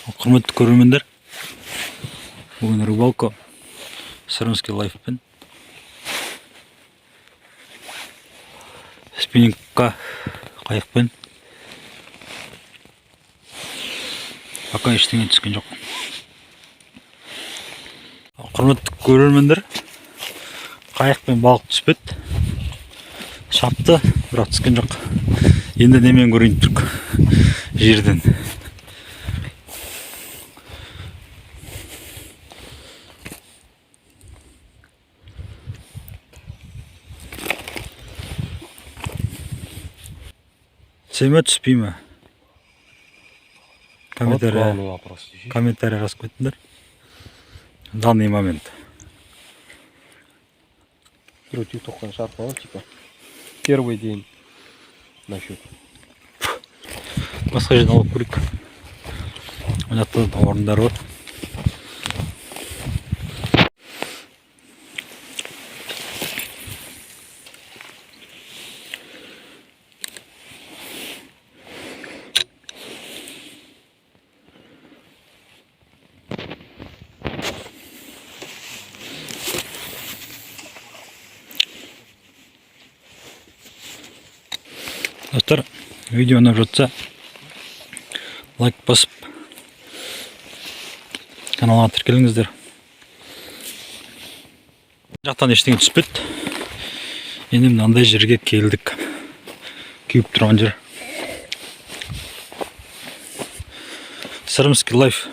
Құрметті көрермендер, бүгін рыбалка Сырымский лайфпен спиннингқа қайықпен пока ештеңе түскен жоқ. Құрметті көрермендер, қайықпен балық түспеді, шапты, бірақ түскен жоқ. Енді немен көрейін тұрк жерден. Түсеме түспей ме? Комментарий жазып кетіңдер. Данный момент. Тиктоктан шарпал, типа первый день насчет. Басқа жерден алып көрейік. Онятты орындар бар. Достар, видео ұнап жатса лайк басып каналға тіркеліңіздер. Жақтан ештеңе түспеді. Енді мынандай жерге келдік. Күйіп тұрған жер. Сырымский лайф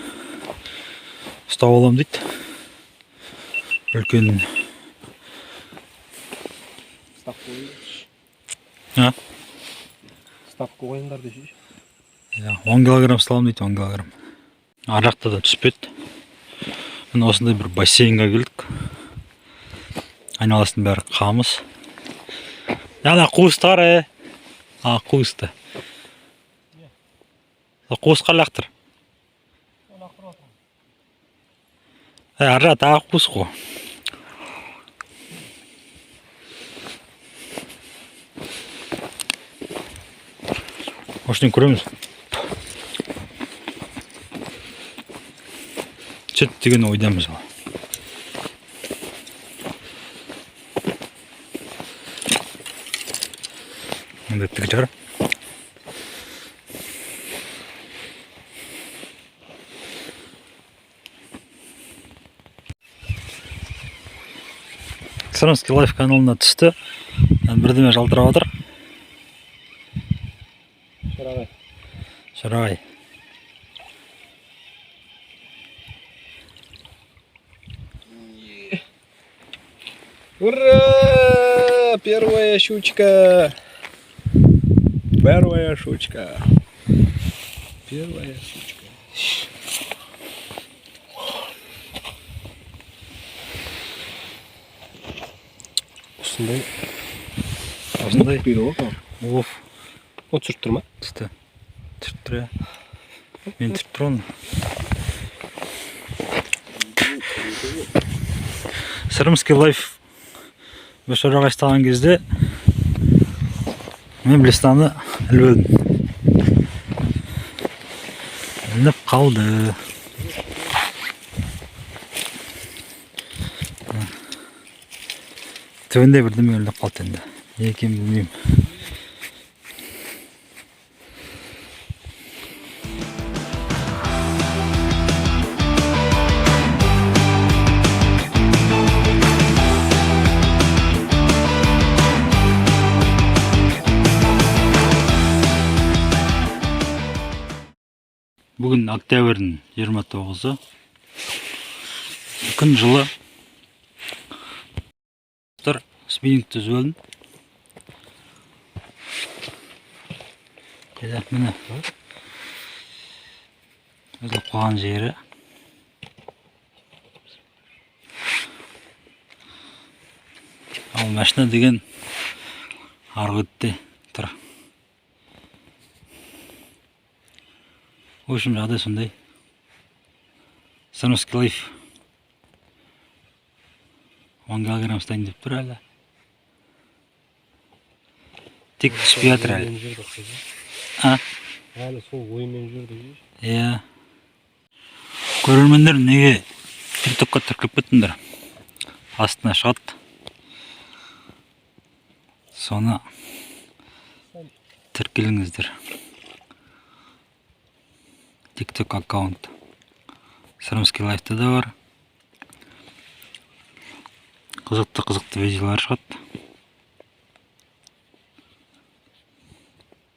ұстап алам дейді. Үлкен. Ставка ойындар деші. 10 килограмм салам дейді, 10 килограмм. Арақта да түспеді. Мына осындай бір бассейнға келдік. Айналасын бәрі қамыс. Яна қуыстар, қуысты. Қуысқа лақтыр. Арра тағы қуыс қо. Оштен көреміз. Чет деген ойдамыз ба. Мұнда тік жар. Сырымский лайф каналына түсті. Бірдеме жалтырап отыр. Шарай. Ура! Первая щучка. Первая щучка. Первая щучка. Осындай. Осындай. Оф. О, түсіріп тұр ма? Түсті. Түсіріп тұр, мен түсіріп тұрмын. Сырымский лайф бешараға істаған кезде мен блестаны ілбедім. Ілініп қалды. Түбінде бірдеме ілініп қалды енді. Не екенін білмеймін. Бүгін октябрьдің 29-ы. Күн жылы. Спиннингті үзіп алдым. Міне. Үзіліп қалған жері. Ал машина деген арғы өтте тұр. В общем, жағдай сондай. Сырымский лайф 10 килограмм ұстайын деп тұр әлі. Тек түспей жатыр әлі. Әлі сол оймен жүрді. Иә. Көрермендер неге тиктокқа тіркеліп кеттіңдер? Астына шығады. Соны тіркеліңіздер. Тикток аккаунт. Сырымский лайфта да бар. Қызықты видеолар шығады.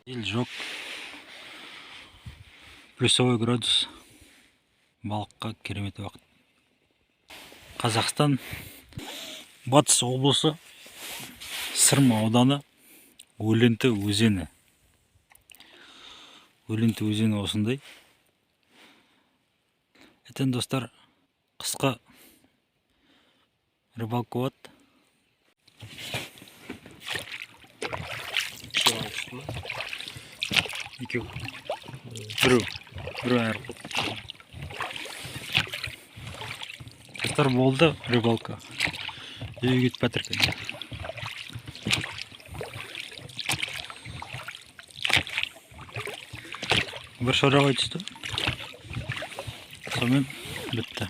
Ел жоқ. Плюсовой градус. Балыққа керемет уақыт. Қазақстан Батыс облысы Сырым ауданы Өлінті өзені. Өлінті өзені осындай. Ертең достар, қысқа рыбалка болады. Екеу. Біреу айырып қалды. Достар, болды рыбалка. Үйге кетіп жатыр екен. Бір шорағай түсті. Сонымен бітті.